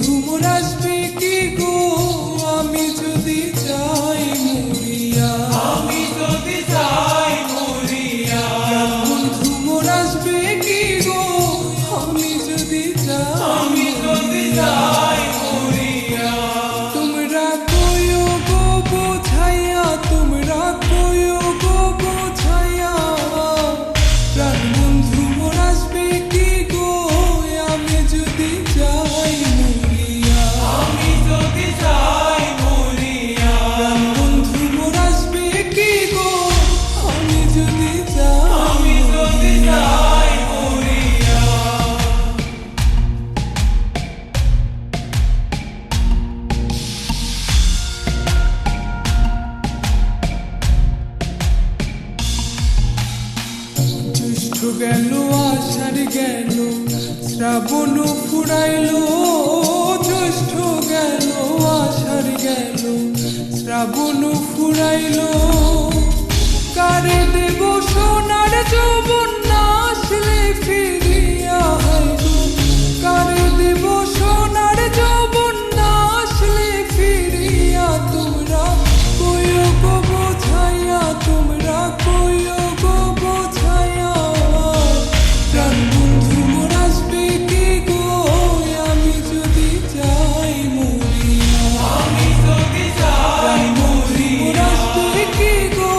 বন্ধু মোর আসবে কি গো আমি যদি যাই মরিয়া, আমি যদি যাই মরিয়া। বন্ধু মোর আসবে কি গো আমি যদি যাই, আমি যদি যাই মরিয়া। তোমরা কইও গো বোঝাইয়া, তোমরা কইও গো বোঝাইয়া, প্রাণ বন্ধু মোর আসবে কি গো আমি যদি যাই মরিয়া, আমি যদি যাই মরিয়া। প্রাণ বন্ধু মোর আসবে কি গো আমি যদি যাই, আমি যদি যাই মরিয়া। জ্যৈষ্ঠ গেল আষাঢ় গেল শ্রাবণ ফুরাইল, জ্যৈষ্ঠ গেল আষাঢ় গেল শ্রাবণ ফুরাইল, কারে দেব সোনার যৌবন না আসলে ফিরিয়া হাইগো, কারে দেব সোনার যৌবন না আসলে ফিরিয়া, তোমরা কইও গো বোঝাইয়া, তোমরা কইও গো বোঝাইয়া, প্রাণ বন্ধু মোর আসবে কি গো আমি যদি যাই মরিয়া, আমি যদি যাই মোর আসবে কি গো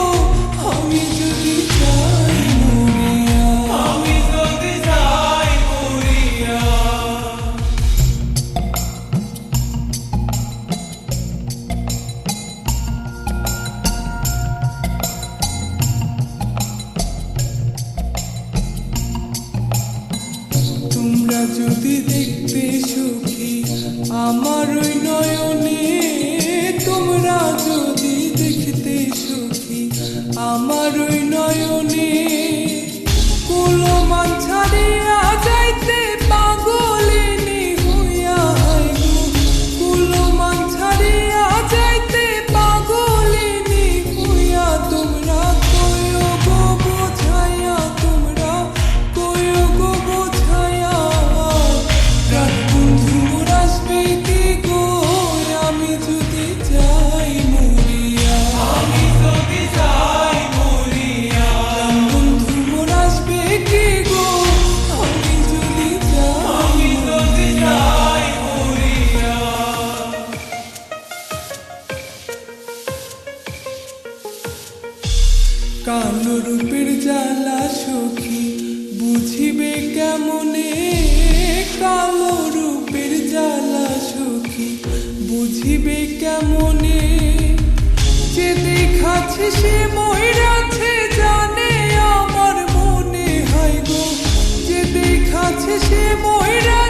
আমি যদি যাই মরিয়া, আমি যদি যাই মরিয়া। তোমরা যদি দেখতে সুখী আমার ওই নয়নে, তোমরা যদি দেখতে সুখী আমার ওই নয়নে, কুলমান ছাড়িয়া যাইতে পাগলিনী হইয়া হাইগো, কুলমান ছাড়িয়া যাইতে পাগলিনী হইয়া, তোমরা কইও গো বোঝাইয়া, তোমরা কইও গো বোঝাইয়া, প্রাণ বন্ধু মোর আসবে কি গো আমি যদি যাই মরিয়া, আমি যদি যাই মরিয়া। প্রাণ বন্ধু মোর আসবে কি গো আমি যদি যাই, আমি যদি যাই মরিয়া। কালো রূপের জ্বালা সখী বুঝিবে কেমনে, কালো রূপের জ্বালা সখী বুঝিবে কেমনে, যে দেখাচ্ছে সে ময়রাছে জানে আমার মনে হয় গো, যে দেখাচ্ছে সে ময়রা